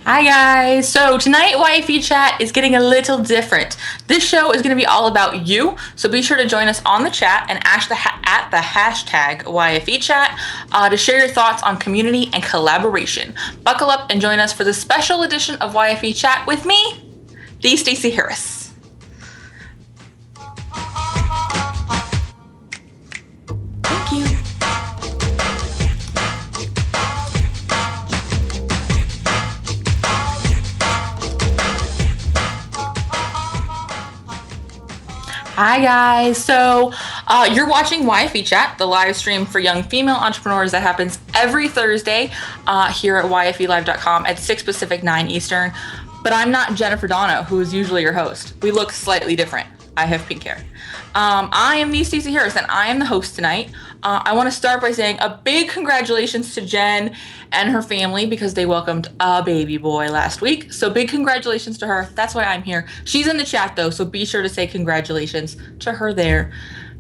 Hi guys! So tonight YFE chat is getting a little different. This show is going to be all about you, so be sure to join us on the chat and ask at the hashtag YFE chat to share your thoughts on community and collaboration. Buckle up and join us for the special edition of YFE chat with me, the Stacey Harris. Thank you. Hi guys! So you're watching YFE Chat, the live stream for young female entrepreneurs that happens every Thursday here at yfelive.com at 6 Pacific, 9 Eastern. But I'm not Jennifer Donogh, who is usually your host. We look slightly different. I have pink hair. I am the Stacey Harris, and I am the host tonight. I want to start by saying a big congratulations to Jen and her family because they welcomed a baby boy last week. So big congratulations to her. That's why I'm here. She's in the chat though, so be sure to say congratulations to her there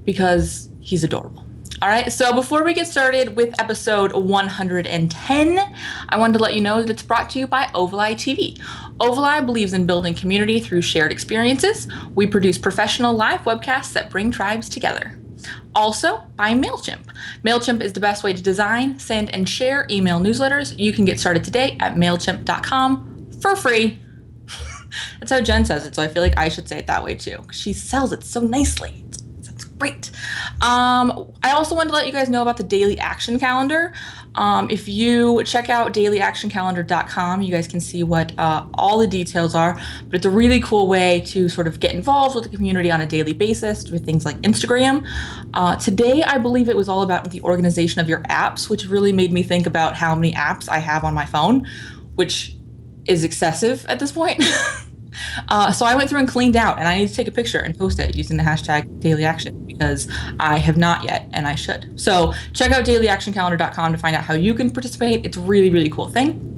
because he's adorable. All right, so before we get started with episode 110, I wanted to let you know that it's brought to you by Ovali TV. Ovali believes in building community through shared experiences. We produce professional live webcasts that bring tribes together. Also by MailChimp. MailChimp is the best way to design, send, and share email newsletters. You can get started today at MailChimp.com for free. That's how Jen says it, so I feel like I should say it that way too. She sells it so nicely. That's great. I also wanted to let you guys know about the daily action calendar. If you check out dailyactioncalendar.com, you guys can see what all the details are, but it's a really cool way to sort of get involved with the community on a daily basis with things like Instagram. Today, I believe it was all about the organization of your apps, which really made me think about how many apps I have on my phone, which is excessive at this point. So I went through and cleaned out, and I need to take a picture and post it using the hashtag Daily Action because I have not yet, and I should. So check out dailyactioncalendar.com to find out how you can participate. It's a really, really cool thing.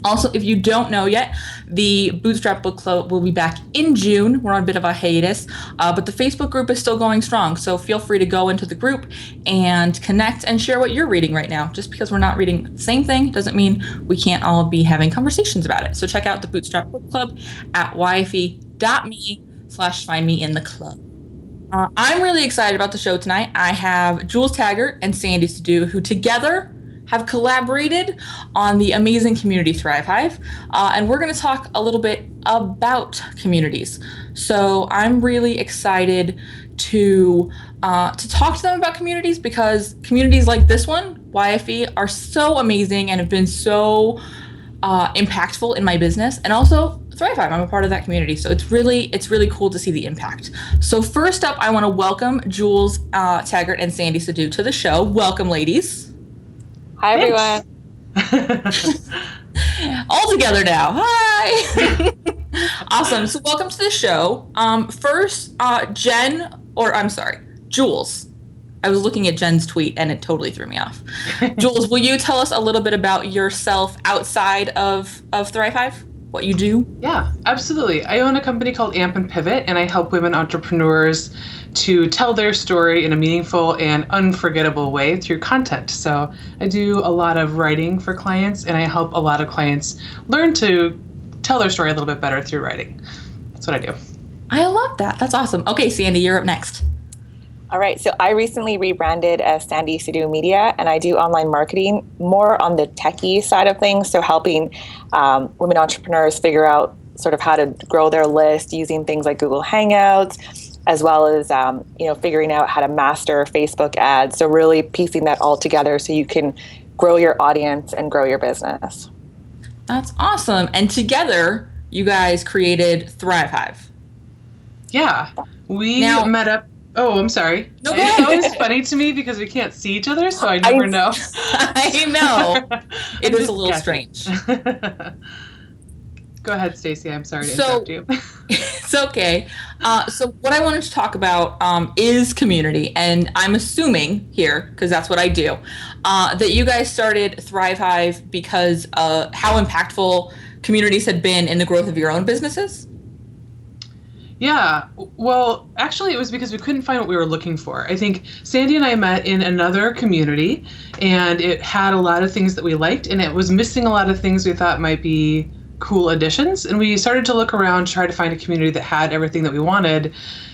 Also, if you don't know yet, the Bootstrap Book Club will be back in June. We're on a bit of a hiatus, but the Facebook group is still going strong. So feel free to go into the group and connect and share what you're reading right now. Just because we're not reading the same thing doesn't mean we can't all be having conversations about it. So check out the Bootstrap Book Club at yfe.me/findmeintheclub. I'm really excited about the show tonight. I have Jules Taggart and Sandy Sidhu, who together have collaborated on the amazing community Thrive Hive, and we're going to talk a little bit about communities. So I'm really excited to talk to them about communities because communities like this one, YFE, are so amazing and have been so impactful in my business, and also Thrive Hive. I'm a part of that community, so it's really cool to see the impact. So first up, I want to welcome Jules Taggart and Sandy Sidhu to the show. Welcome, ladies. Hi, everyone. All together now. Hi. Awesome. So welcome to the show. First, Jules. I was looking at Jen's tweet and it totally threw me off. Jules, will you tell us a little bit about yourself outside of Thrive Hive? What you do? Yeah, absolutely. I own a company called Amp and Pivot, and I help women entrepreneurs to tell their story in a meaningful and unforgettable way through content. So I do a lot of writing for clients, and I help a lot of clients learn to tell their story a little bit better through writing. That's what I do. I love that. That's awesome. Okay, Sandy, you're up next. All right, so I recently rebranded as Sandy Sidhu Media, and I do online marketing more on the techie side of things, so helping women entrepreneurs figure out sort of how to grow their list using things like Google Hangouts, as well as figuring out how to master Facebook ads. So really piecing that all together so you can grow your audience and grow your business. That's awesome. And together, you guys created Thrive Hive. Yeah, we met up. Oh, I'm sorry. No, it's always funny to me because we can't see each other, so I never know. I know. It is a little strange. Go ahead, Stacey. I'm sorry to interrupt you. It's okay. So what I wanted to talk about is community, and I'm assuming here, because that's what I do, that you guys started Thrive Hive because how impactful communities had been in the growth of your own businesses? Yeah, well, actually, it was because we couldn't find what we were looking for. I think Sandy and I met in another community, and it had a lot of things that we liked, and it was missing a lot of things we thought might be cool additions. And we started to look around, try to find a community that had everything that we wanted.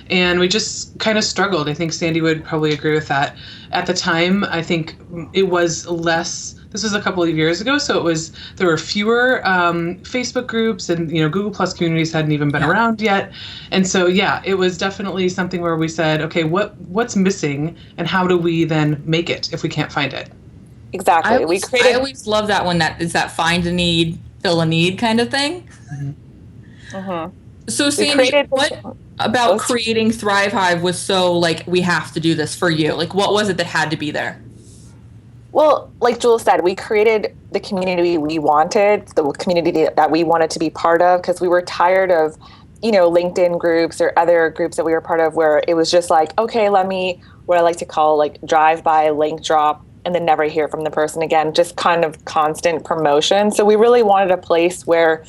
And we just kind of struggled. I think Sandy would probably agree with that. At the time, I think it was less. This was a couple of years ago, so there were fewer Facebook groups, and Google Plus communities hadn't even been around yet. And so it was definitely something where we said, okay, what's missing, and how do we then make it if we can't find it? Exactly. I always love that one. That is that find a need, fill a need kind of thing. Mm-hmm. Mm-hmm. So Sandy, what about creating Thrive Hive was so like, we have to do this for you? Like, what was it that had to be there? Well, like Jules said, we created the community we wanted, the community that we wanted to be part of, because we were tired of, LinkedIn groups or other groups that we were part of where it was just like, okay, let me, what I like to call like drive by, link drop, and then never hear from the person again, just kind of constant promotion. So we really wanted a place where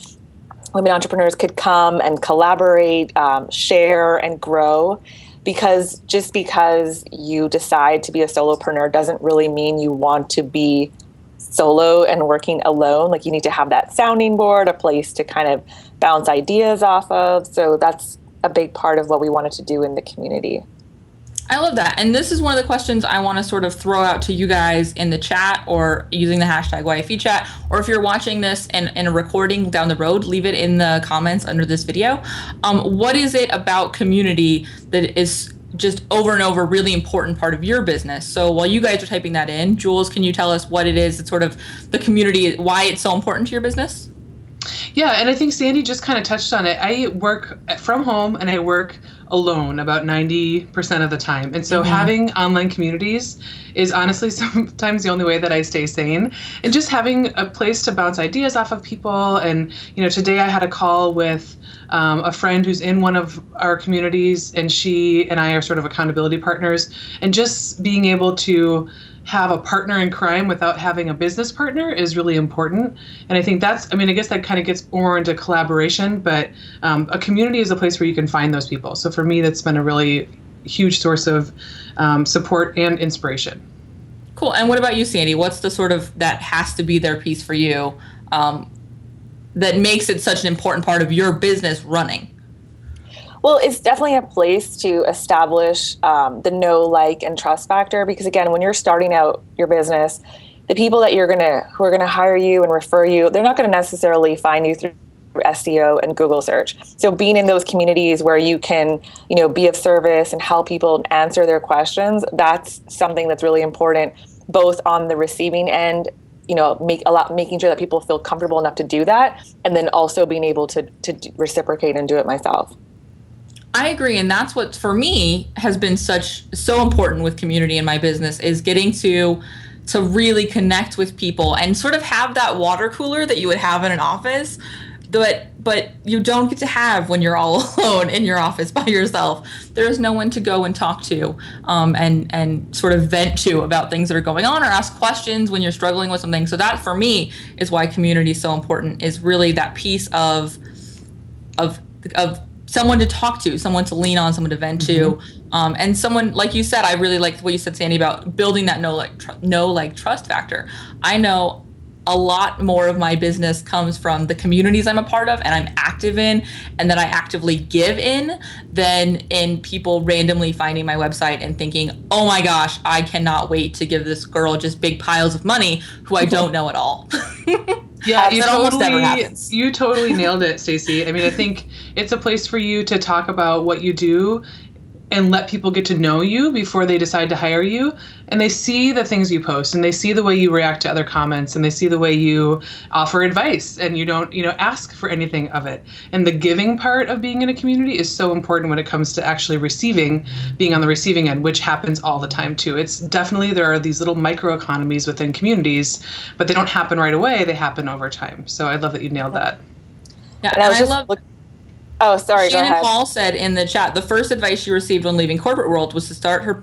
women entrepreneurs could come and collaborate, share, and grow. Because just because you decide to be a solopreneur doesn't really mean you want to be solo and working alone. Like, you need to have that sounding board, a place to kind of bounce ideas off of. So that's a big part of what we wanted to do in the community. I love that. And this is one of the questions I want to sort of throw out to you guys in the chat, or using the hashtag YFE chat, or if you're watching this in a recording down the road, leave it in the comments under this video. What is it about community that is just over and over really important part of your business? So while you guys are typing that in, Jules, can you tell us what it is that's sort of the community, why it's so important to your business? Yeah, and I think Sandy just kind of touched on it. I work from home and I work alone about 90% of the time. And so having online communities is honestly sometimes the only way that I stay sane. And just having a place to bounce ideas off of people. And, today I had a call with a friend who's in one of our communities, and she and I are sort of accountability partners. And just being able to have a partner in crime without having a business partner is really important. And I think I guess that kind of gets more into collaboration, but a community is a place where you can find those people. So for me, that's been a really huge source of support and inspiration. Cool. And what about you, Sandy? What's the sort of that has to be there piece for you that makes it such an important part of your business running? Well, it's definitely a place to establish the know, like, and trust factor. Because again, when you're starting out your business, the people that who are gonna hire you and refer you, they're not going to necessarily find you through SEO and Google search. So being in those communities where you can, be of service and help people answer their questions, that's something that's really important, both on the receiving end, making sure that people feel comfortable enough to do that, and then also being able to reciprocate and do it myself. I agree, and that's what for me has been so important with community in my business, is getting to really connect with people and sort of have that water cooler that you would have in an office, but you don't get to have when you're all alone in your office by yourself. There's no one to go and talk to and sort of vent to about things that are going on, or ask questions when you're struggling with something. So that for me is why community is so important, is really that piece of someone to talk to, someone to lean on, someone to vent to, and someone, like you said, I really liked what you said, Sandy, about building that trust factor. I know a lot more of my business comes from the communities I'm a part of and I'm active in, and that I actively give in, than in people randomly finding my website and thinking, oh my gosh, I cannot wait to give this girl just big piles of money who I don't know at all. Yeah, almost never happens. You totally nailed it, Stacey. I mean, I think it's a place for you to talk about what you do and let people get to know you before they decide to hire you. And they see the things you post, and they see the way you react to other comments, and they see the way you offer advice, and you don't, ask for anything of it. And the giving part of being in a community is so important when it comes to actually being on the receiving end, which happens all the time too. It's definitely, there are these little micro economies within communities, but they don't happen right away. They happen over time. So I love that you nailed that. Yeah, and I love. Oh, sorry. Shannon go ahead. Hall said in the chat, the first advice she received when leaving corporate world was to start her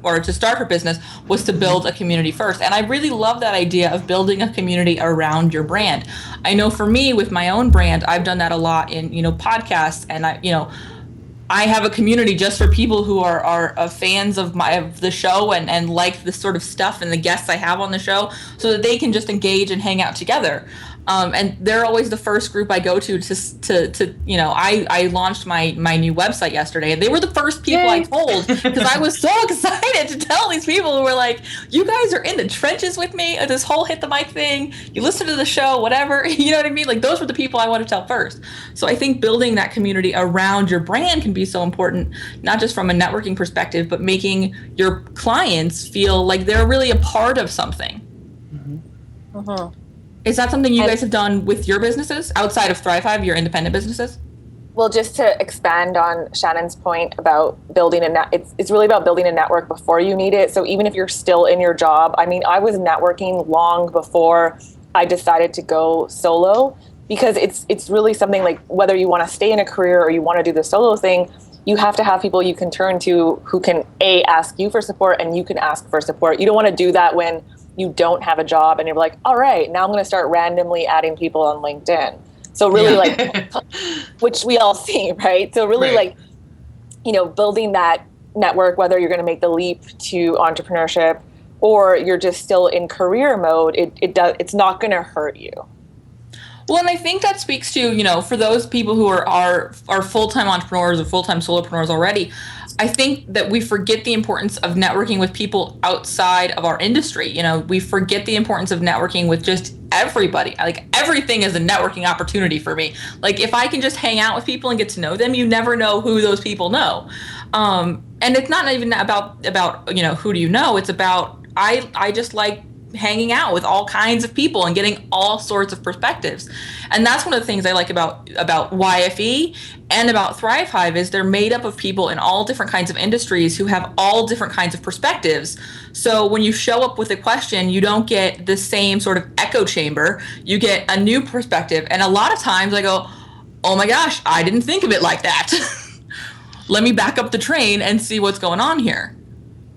business was to build a community first. And I really love that idea of building a community around your brand. I know for me, with my own brand, I've done that a lot in, podcasts, and I have a community just for people who are fans of the show and like the sort of stuff and the guests I have on the show, so that they can just engage and hang out together. And they're always the first group I go to I launched my new website yesterday, and they were the first people Yay. I told, because I was so excited to tell these people who were like, you guys are in the trenches with me at this whole hit the mic thing. You listen to the show, whatever, you know what I mean? Like, those were the people I want to tell first. So I think building that community around your brand can be so important, not just from a networking perspective, but making your clients feel like they're really a part of something. Is that something you guys have done with your businesses outside of Thrive Hive, your independent businesses? Well, just to expand on Shannon's point about building it's really about building a network before you need it. So even if you're still in your job, I mean, I was networking long before I decided to go solo, because it's really something like, whether you want to stay in a career or you want to do the solo thing, you have to have people you can turn to who can ask you for support, and you can ask for support. You don't want to do that when you don't have a job and you're like, all right, now I'm going to start randomly adding people on LinkedIn. So really like, which we all see, right? So really like, building that network, whether you're going to make the leap to entrepreneurship or you're just still in career mode, it's not going to hurt you. Well, and I think that speaks to, for those people who are full-time entrepreneurs or full-time solopreneurs already, I think that we forget the importance of networking with people outside of our industry. We forget the importance of networking with just everybody. Like, everything is a networking opportunity for me. Like, if I can just hang out with people and get to know them, you never know who those people know. And it's not even about who do you know? It's about, I just like hanging out with all kinds of people and getting all sorts of perspectives. And that's one of the things I like about YFE and about Thrive Hive, is they're made up of people in all different kinds of industries who have all different kinds of perspectives. So when you show up with a question, you don't get the same sort of echo chamber. You get a new perspective. And a lot of times I go, oh my gosh, I didn't think of it like that. Let me back up the train and see what's going on here.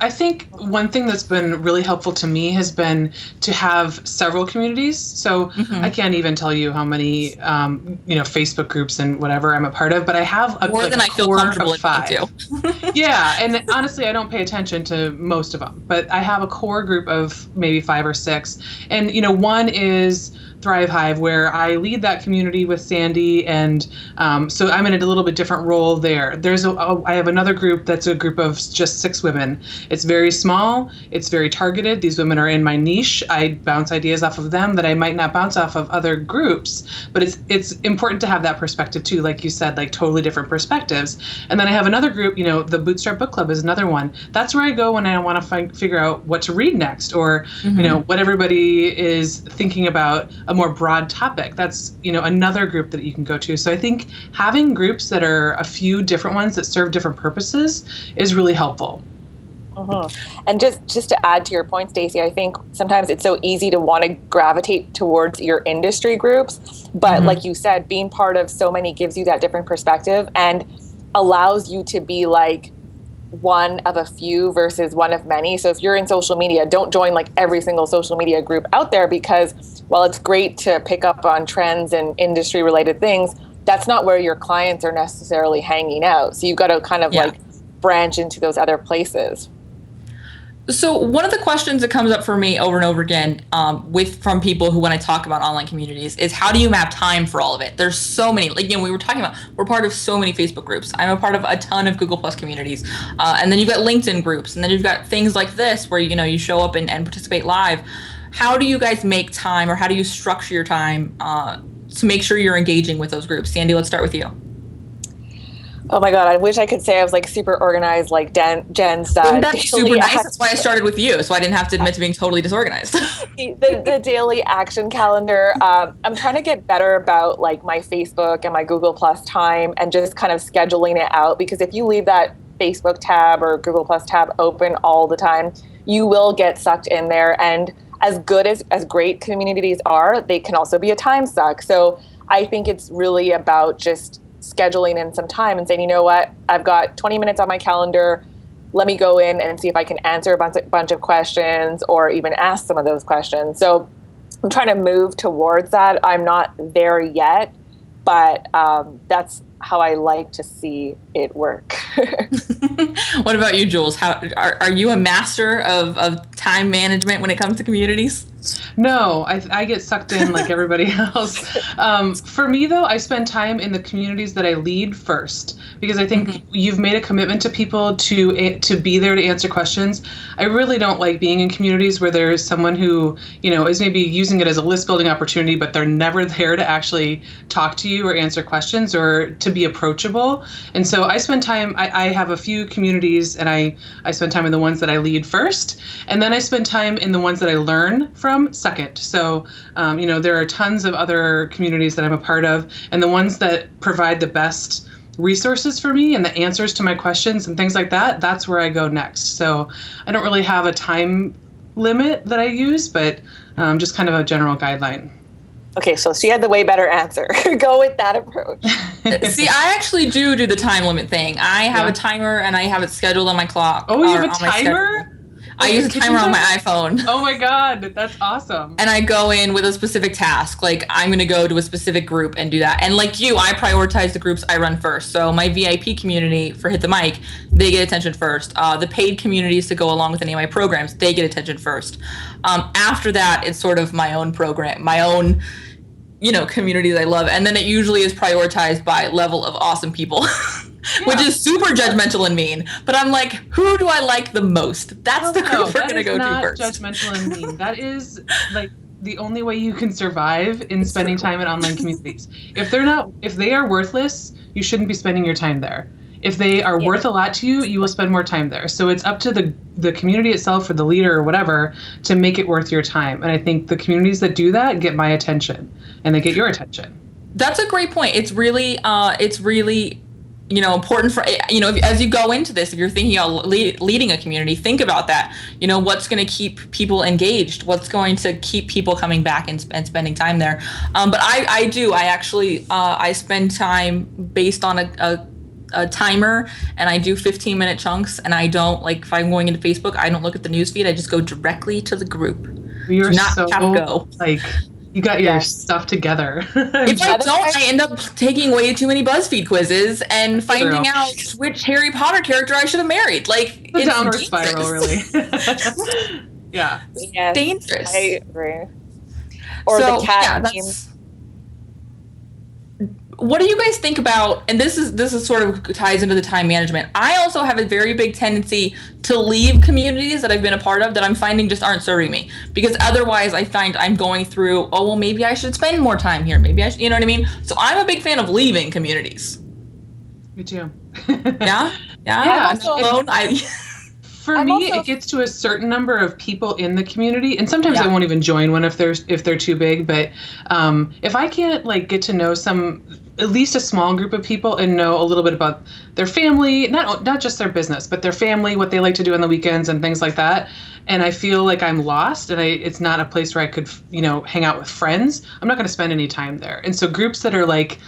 I think one thing that's been really helpful to me has been to have several communities. So I can't even tell you how many, Facebook groups and whatever I'm a part of, but I have more than I feel comfortable with 5. Yeah, and honestly, I don't pay attention to most of them, but I have a core group of maybe 5 or 6, and one is Thrive Hive, where I lead that community with Sandy, and so I'm in a little bit different role there. I have another group that's a group of just 6 women. It's very small. It's very targeted. These women are in my niche. I bounce ideas off of them that I might not bounce off of other groups, but it's important to have that perspective too, like you said, like totally different perspectives. And then I have another group, the Bootstrap Book Club is another one. That's where I go when I want to figure out what to read next, or what everybody is thinking about, a more broad topic. That's, another group that you can go to. So I think having groups that are a few different ones that serve different purposes is really helpful. And just to add to your point, Stacey, I think sometimes it's so easy to want to gravitate towards your industry groups, but like you said, being part of so many gives you that different perspective and allows you to be like one of a few versus one of many. So if you're in social media, don't join like every single social media group out there, because while it's great to pick up on trends and industry related things, that's not where your clients are necessarily hanging out. So you've got to kind of like branch into those other places. So one of the questions that comes up for me over and over again from people who, when I talk about online communities, is how do you map time for all of it? There's so many, we were talking about, we're part of so many Facebook groups. I'm a part of a ton of Google Plus communities. And then you've got LinkedIn groups, and then you've got things like this where, you show up and participate live. How do you guys make time, or how do you structure your time to make sure you're engaging with those groups? Sandy, let's start with you. Oh my God, I wish I could say I was like super organized like Jen's. That's super nice. That's why I started with you, so I didn't have to admit to being totally disorganized. the daily action calendar. I'm trying to get better about like my Facebook and my Google Plus time and just kind of scheduling it out, because if you leave that Facebook tab or Google Plus tab open all the time, you will get sucked in there. And as good as great communities are, they can also be a time suck. So I think it's really about just scheduling in some time and saying, you know what, I've got 20 minutes on my calendar. Let me go in and see if I can answer a bunch of questions or even ask some of those questions. So I'm trying to move towards that. I'm not there yet, but that's how I like to see it work. What about you, Jules? How are you a master of time management when it comes to communities? No, I get sucked in like everybody else. For me, though, I spend time in the communities that I lead first, because I think you've made a commitment to people to be there to answer questions. I really don't like being in communities where there's someone who, is maybe using it as a list building opportunity, but they're never there to actually talk to you or answer questions or to be approachable. And so I spend time, I have a few communities, and I spend time in the ones that I lead first, and then I spend time in the ones that I learn from second. So, there are tons of other communities that I'm a part of, and the ones that provide the best resources for me and the answers to my questions and things like that, that's where I go next. So I don't really have a time limit that I use, but just kind of a general guideline. Okay, so she had the way better answer. Go with that approach. See, I actually do the time limit thing. I have a timer, and I have it scheduled on my clock. Oh, you have a timer? I use a timer on my iPhone. Oh my God, that's awesome. And I go in with a specific task. Like, I'm going to go to a specific group and do that. And like you, I prioritize the groups I run first. So my VIP community for Hit the Mic, they get attention first. The paid communities to go along with any of my programs, they get attention first. After that, it's sort of my own program, my own, community that I love. And then it usually is prioritized by level of awesome people. Yeah. Which is super judgmental and mean, but I'm like, who do I like the most? That's the group we're gonna go to first. Judgmental and mean. That is like the only way you can survive in spending time in online communities. If they are worthless, you shouldn't be spending your time there. If they are worth a lot to you, you will spend more time there. So it's up to the community itself or the leader or whatever to make it worth your time. And I think the communities that do that get my attention, and they get your attention. That's a great point. It's really important for, as you go into this, if you're thinking about leading a community, think about that. What's going to keep people engaged? What's going to keep people coming back and spending time there? But I spend time based on a timer, and I do 15-minute chunks, and I don't, like, if I'm going into Facebook, I don't look at the news feed. I just go directly to the group. You're not so, have to go. Like, you got your stuff together. If I don't, I end up taking way too many BuzzFeed quizzes and finding out which Harry Potter character I should have married. Like, it's a downward spiral, really. Yeah. Yes, dangerous. I agree. Or the cat meme. What do you guys think about, and this is sort of ties into the time management. I also have a very big tendency to leave communities that I've been a part of that I'm finding just aren't serving me, because otherwise I find I'm going through, maybe I should spend more time here. Maybe I should, you know what I mean? So I'm a big fan of leaving communities. Me too. Yeah. I'm not alone. For me, it gets to a certain number of people in the community, and sometimes I won't even join one if they're too big. But if I can't get to know at least a small group of people and know a little bit about their family, not just their business, but their family, what they like to do on the weekends and things like that, and I feel like I'm lost and it's not a place where I could hang out with friends, I'm not going to spend any time there. And so groups that are like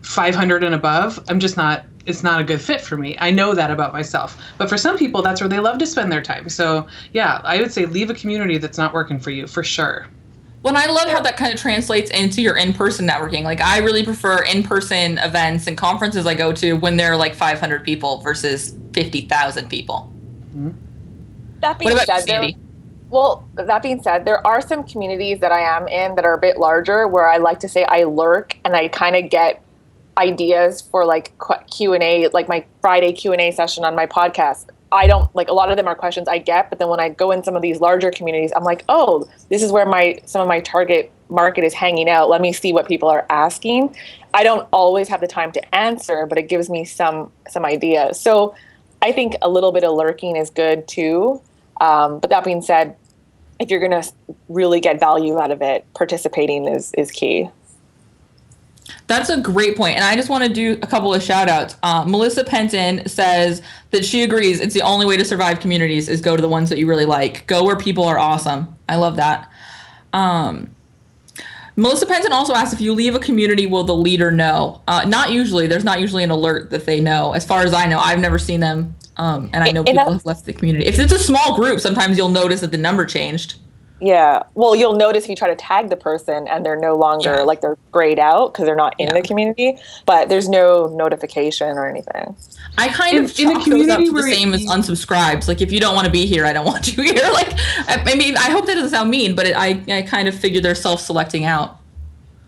500 and above, it's not a good fit for me. I know that about myself. But for some people, that's where they love to spend their time. So yeah, I would say leave a community that's not working for you, for sure. Well, and I love how that kind of translates into your in-person networking. Like, I really prefer in-person events and conferences I go to when there are like 500 people versus 50,000 people. Mm-hmm. That being said, there are some communities that I am in that are a bit larger where I like to say I lurk and I kind of get ideas for like Q&A, like my Friday Q&A session on my podcast. I don't a lot of them are questions I get, but then when I go in some of these larger communities, I'm like, oh, this is where some of my target market is hanging out. Let me see what people are asking. I don't always have the time to answer, but it gives me some ideas. So I think a little bit of lurking is good too. But that being said, if you're going to really get value out of it, participating is key. That's a great point. And I just want to do a couple of shout outs. Melissa Penton says that she agrees it's the only way to survive communities is go to the ones that you really like. Go where people are awesome. I love that. Melissa Penton also asks, if you leave a community, will the leader know? Not usually. There's not usually an alert that they know. As far as I know, I've never seen them. And I know people have left the community. If it's a small group, sometimes you'll notice that the number changed. Yeah. Well, you'll notice if you try to tag the person and they're no longer like they're grayed out because they're not in the community, but there's no notification or anything. I kind of in a chalk those up community to the where same as unsubscribes. Like, if you don't want to be here, I don't want you here. Like, I mean, I hope that doesn't sound mean, but I kind of figure they're self-selecting out.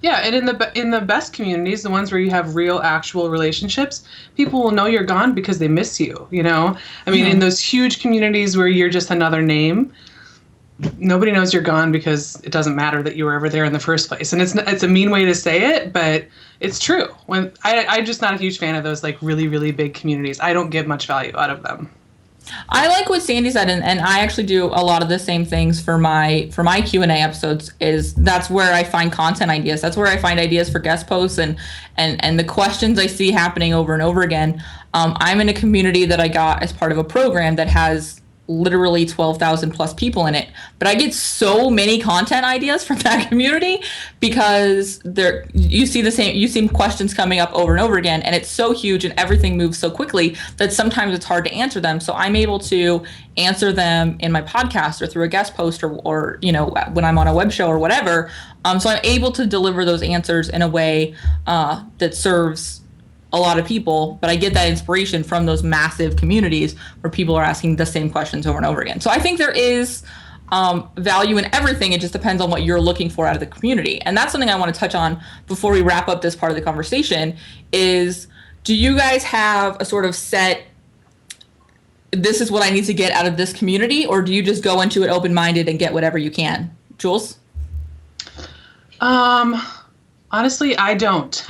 Yeah, and in the best communities, the ones where you have real, actual relationships, people will know you're gone because they miss you. You know, I mean, in those huge communities where you're just another name, nobody knows you're gone because it doesn't matter that you were ever there in the first place. And it's a mean way to say it, but it's true. When I'm just not a huge fan of those like really, really big communities. I don't get much value out of them. I like what Sandy said, and I actually do a lot of the same things for my Q&A episodes. Is that's where I find content ideas. That's where I find ideas for guest posts and the questions I see happening over and over again. I'm in a community that I got as part of a program that has literally 12,000 plus people in it, but I get so many content ideas from that community because you see questions coming up over and over again, and it's so huge and everything moves so quickly that sometimes it's hard to answer them. So I'm able to answer them in my podcast or through a guest post or you know, when I'm on a web show or whatever. So I'm able to deliver those answers in a way that serves a lot of people, but I get that inspiration from those massive communities where people are asking the same questions over and over again. So I think there is value in everything. It just depends on what you're looking for out of the community. And that's something I want to touch on before we wrap up this part of the conversation is, do you guys have a sort of set, this is what I need to get out of this community, or do you just go into it open-minded and get whatever you can? Jules? Honestly, I don't.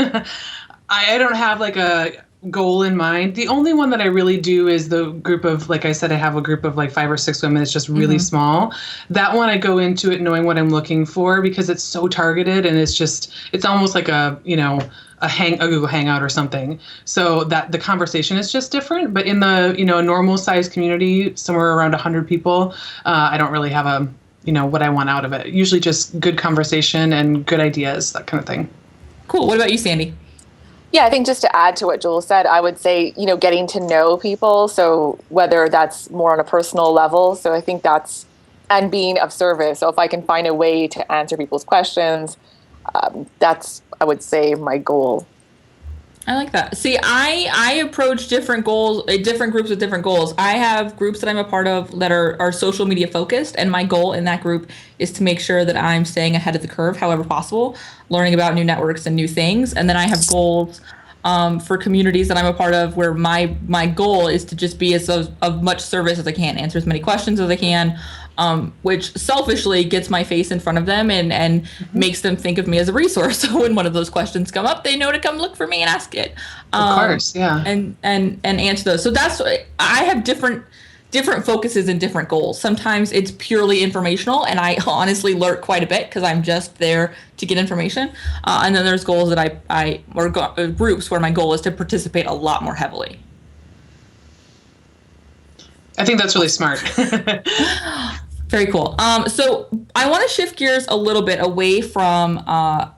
I don't have like a goal in mind. The only one that I really do is the group of, like I said, I have a group of like 5 or 6 women. It's just really small. That one I go into it knowing what I'm looking for because it's so targeted and it's almost like a Google Hangout or something. So that the conversation is just different. But in the, a normal size community, somewhere around 100 people, I don't really have what I want out of it. Usually just good conversation and good ideas, that kind of thing. Cool. What about you, Sandy? Yeah, I think just to add to what Jules said, I would say, getting to know people. So whether that's more on a personal level. So I think and being of service. So if I can find a way to answer people's questions, that's, I would say, my goal. I like that. See, I approach different groups with different goals. I have groups that I'm a part of that are social media focused, and my goal in that group is to make sure that I'm staying ahead of the curve, however possible, learning about new networks and new things. And then I have goals for communities that I'm a part of where my goal is to just be of much service as I can, answer as many questions as I can, which selfishly gets my face in front of them and makes them think of me as a resource. So when one of those questions come up, they know to come look for me and ask it. Of course, yeah. And answer those. So that's, I have different focuses and different goals. Sometimes it's purely informational, and I honestly lurk quite a bit because I'm just there to get information. And then there's goals that groups where my goal is to participate a lot more heavily. I think that's really smart. Very cool. So I want to shift gears a little bit away from a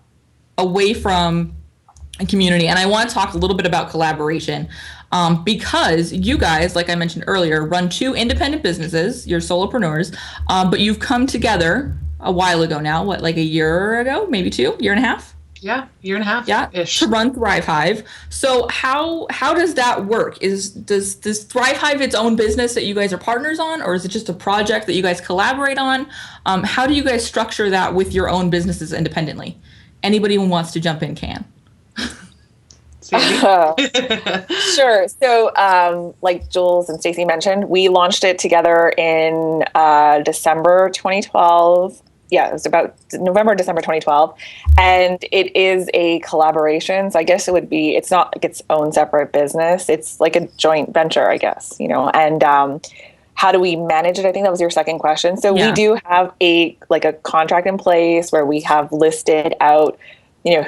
community, and I want to talk a little bit about collaboration, because you guys, like I mentioned earlier, run 2 independent businesses. You're solopreneurs, but you've come together a while ago now. What, like a year ago, maybe 2, year and a half? Yeah, year and a half. Yeah, ish. To run Thrive Hive. So how does that work? Does Thrive Hive its own business that you guys are partners on, or is it just a project that you guys collaborate on? How do you guys structure that with your own businesses independently? Anybody who wants to jump in can. Sure. So, like Jules and Stacey mentioned, we launched it together in December 2012. Yeah, it was about November, December 2012. And it is a collaboration. So I guess it's not like its own separate business. It's like a joint venture, I guess, and how do we manage it? I think that was your second question. So we do have a contract in place where we have listed out,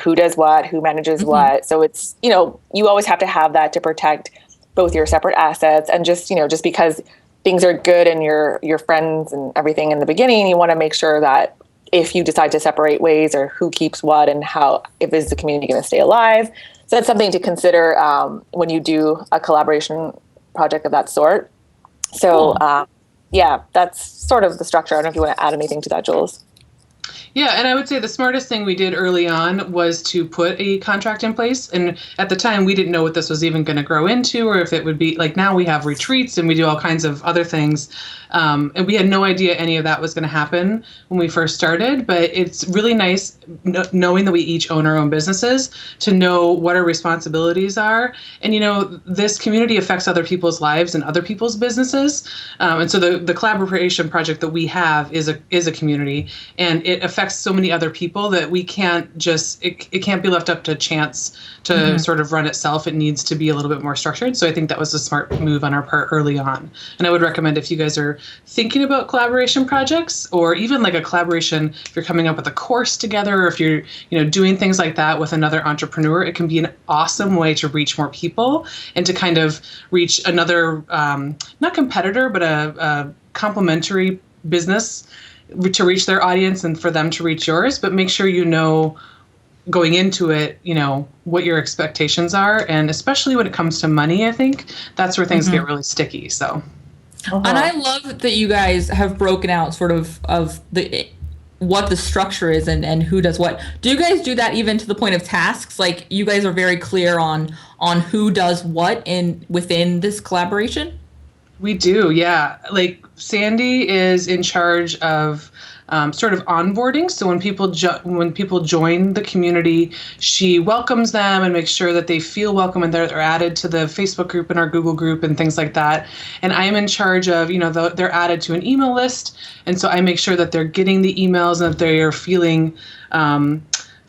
who does what, who manages what. So it's, you always have to have that to protect both your separate assets and just because things are good and your friends and everything in the beginning, you want to make sure that if you decide to separate ways or who keeps what and how, if is the community going to stay alive. So that's something to consider when you do a collaboration project of that sort. So, Yeah, that's sort of the structure. I don't know if you want to add anything to that, Jules. Yeah, and I would say the smartest thing we did early on was to put a contract in place. And at the time, we didn't know what this was even going to grow into, or if it would be like now we have retreats and we do all kinds of other things. And we had no idea any of that was going to happen when we first started. But it's really nice knowing that we each own our own businesses to know what our responsibilities are. And, this community affects other people's lives and other people's businesses. And so the collaboration project that we have is a community, and it affects so many other people that we can't just, it can't be left up to chance to sort of run itself. It needs to be a little bit more structured. So I think that was a smart move on our part early on. And I would recommend if you guys are thinking about collaboration projects, or even like a collaboration, if you're coming up with a course together, or if you're, doing things like that with another entrepreneur, it can be an awesome way to reach more people and to kind of reach another, not competitor, but a complementary business to reach their audience and for them to reach yours. But make sure going into it, what your expectations are. And especially when it comes to money, I think that's where things get really sticky. So. And I love that you guys have broken out sort of what the structure is and who does what. Do you guys do that even to the point of tasks? Like you guys are very clear on who does what within this collaboration? We do, yeah. Like Sandy is in charge of sort of onboarding. So when people join the community, she welcomes them and makes sure that they feel welcome, and they're added to the Facebook group and our Google group and things like that. And I am in charge of, they're added to an email list. And so I make sure that they're getting the emails and that they are feeling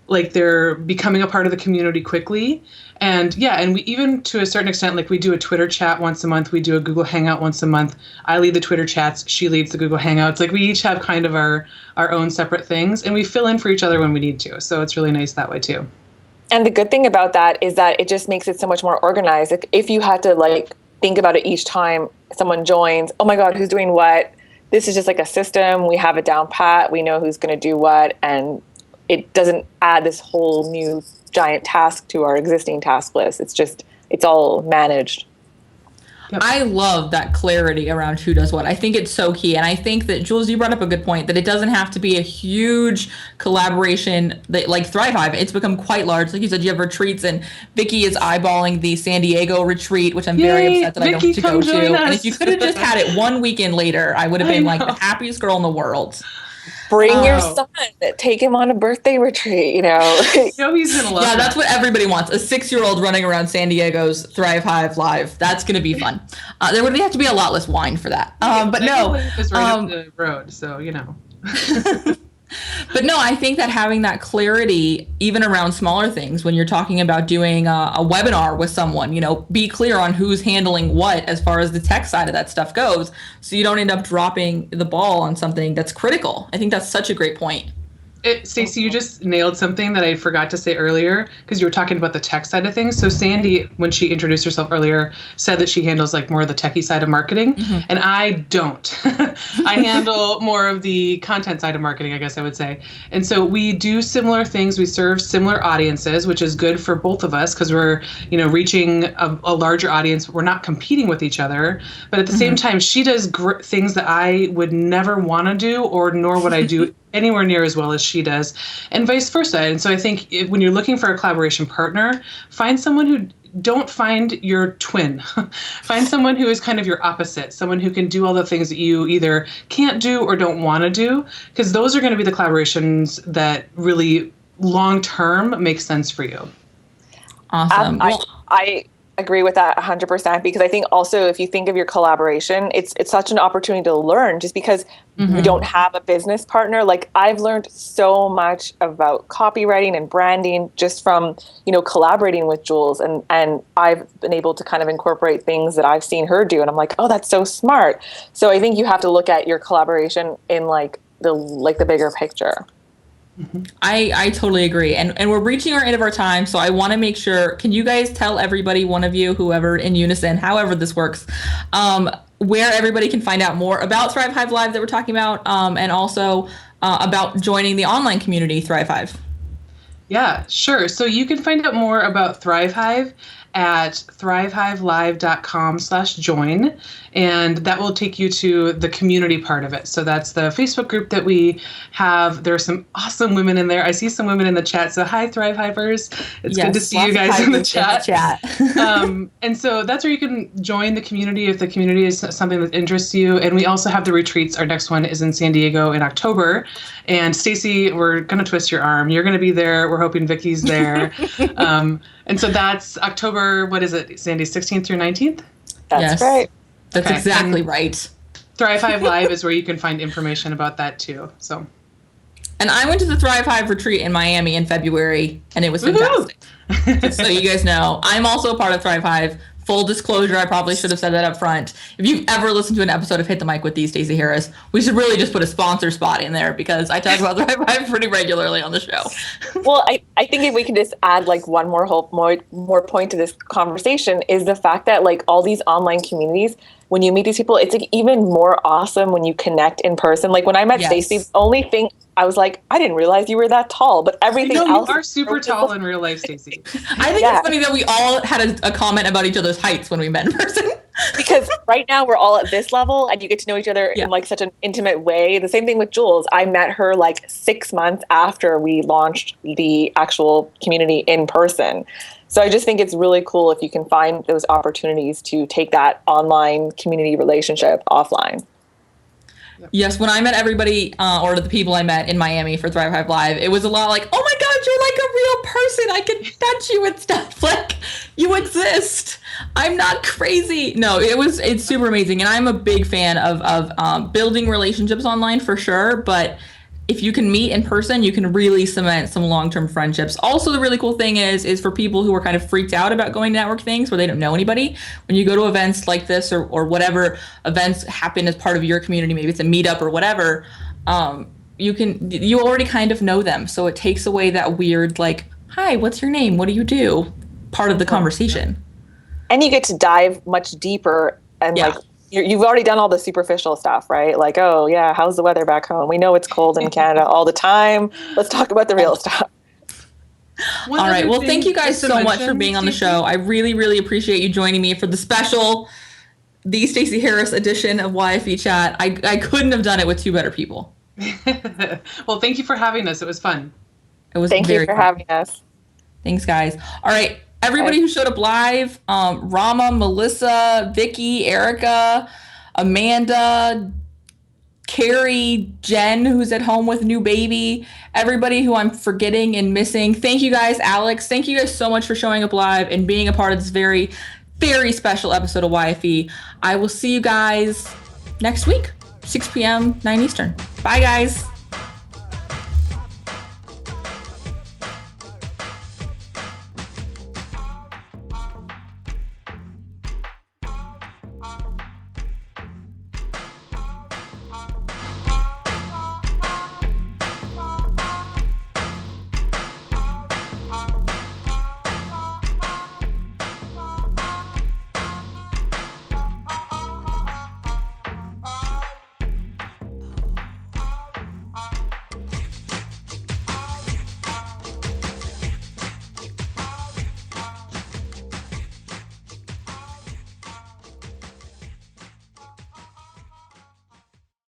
like they're becoming a part of the community quickly. And yeah, and we even to a certain extent, like we do a Twitter chat once a month, we do a Google Hangout once a month. I lead the Twitter chats, she leads the Google Hangouts. Like we each have kind of our own separate things, and we fill in for each other when we need to. So it's really nice that way too. And the good thing about that is that it just makes it so much more organized. If you had to think about it each time someone joins, oh my God, who's doing what? This is just like a system. We have it down pat. We know who's going to do what, and it doesn't add this whole new giant task to our existing task list. It's all managed. Yep. I love that clarity around who does what. I think it's so key. And I think that, Jules, you brought up a good point, that it doesn't have to be a huge collaboration like Thrive Hive. It's become quite large. Like you said, you have retreats, and Vicky is eyeballing the San Diego retreat, which I'm very upset that I don't get to go to. And if you could have just had it one weekend later, I would have been like the happiest girl in the world. Bring your son, take him on a birthday retreat, he's gonna love Yeah, that's what everybody wants. A 6-year-old running around San Diego's Thrive Hive live. That's going to be fun. There would have to be a lot less wine for that. But no. It's right up the road, so, But no, I think that having that clarity, even around smaller things, when you're talking about doing a webinar with someone, be clear on who's handling what as far as the tech side of that stuff goes, so you don't end up dropping the ball on something that's critical. I think that's such a great point. Stacey, you just nailed something that I forgot to say earlier, because you were talking about the tech side of things. So Sandy, when she introduced herself earlier, said that she handles more of the techie side of marketing, and I don't. I handle more of the content side of marketing, I guess I would say. And so we do similar things. We serve similar audiences, which is good for both of us because we're, reaching a larger audience. We're not competing with each other, but at the same time, she does things that I would never want to do, nor would I do anywhere near as well as she does, and vice versa. And so I think when you're looking for a collaboration partner, find someone who, don't find your twin. Find someone who is kind of your opposite, someone who can do all the things that you either can't do or don't want to do, because those are going to be the collaborations that really long-term make sense for you. Awesome. I agree with that 100%, because I think also if you think of your collaboration, it's such an opportunity to learn, just because you don't have a business partner. Like I've learned so much about copywriting and branding just from, collaborating with Jules, and I've been able to kind of incorporate things that I've seen her do, and I'm like, oh, that's so smart. So I think you have to look at your collaboration in the bigger picture. I totally agree. And we're reaching our end of our time. So I want to make sure, can you guys tell everybody, one of you, whoever, in unison, however this works, where everybody can find out more about Thrive Hive Live that we're talking about, and also about joining the online community Thrive Hive? Yeah, sure. So you can find out more about Thrive Hive at thrivehivelive.com/join, and that will take you to the community part of it. So that's the Facebook group that we have. There are some awesome women in there. I see some women in the chat. So hi, Thrive Hivers. It's good to see you guys in the chat. And so that's where you can join the community if the community is something that interests you. And we also have the retreats. Our next one is in San Diego in October. And Stacey, we're going to twist your arm. You're going to be there. We're hoping Vicky's there. And so that's October, what is it, Sandy, 16th through 19th? That's right. That's exactly right. Thrive Hive Live is where you can find information about that too. So, and I went to the Thrive Hive retreat in Miami in February, and it was fantastic. Just so you guys know, I'm also a part of Thrive Hive. Full disclosure, I probably should have said that up front. If you've ever listened to an episode of Hit the Mic with Stacey Harris, we should really just put a sponsor spot in there because I talk about Thrive Hive pretty regularly on the show. Well, I think if we can just add like one more point to this conversation is the fact that like all these online communities, when you meet these people, it's like even more awesome when you connect in person. Like when I met Stacey, the only thing I was like, I didn't realize you were that tall, but everything else. You are super tall in real life, Stacey. I think it's funny that we all had a comment about each other's heights when we met in person. Because right now we're all at this level and you get to know each other in like such an intimate way. The same thing with Jules. I met her like 6 months after we launched the actual community in person. So I just think it's really cool if you can find those opportunities to take that online community relationship offline. Yes, when I met everybody, or the people I met in Miami for Thrive Hive Live, it was a lot like, oh my God, you're like a real person. I can touch you and stuff. Like, you exist. I'm not crazy. No, it's super amazing. And I'm a big fan of building relationships online for sure. But if you can meet in person, you can really cement some long-term friendships. Also, the really cool thing is for people who are kind of freaked out about going to network things where they don't know anybody, when you go to events like this or whatever events happen as part of your community, maybe it's a meetup or whatever, you already kind of know them. So it takes away that weird, like, hi, what's your name? What do you do? Part of the conversation. And you get to dive much deeper and like, you've already done all the superficial stuff, right? Like, oh yeah, how's the weather back home? We know it's cold in Canada all the time. Let's talk about the real stuff. All right. Well, thank you guys so much for being on the show. I really, really appreciate you joining me for the special, the Stacey Harris edition of YFE Chat. I couldn't have done it with two better people. Well, thank you for having us. It was fun. It was Thank you for having us. Thanks, guys. All right. Everybody who showed up live, Rama, Melissa, Vicky, Erica, Amanda, Carrie, Jen, who's at home with new baby, everybody who I'm forgetting and missing. Thank you guys, Alex. Thank you guys so much for showing up live and being a part of this very, very special episode of YFE. I will see you guys next week, 6 p.m., 9 Eastern. Bye, guys.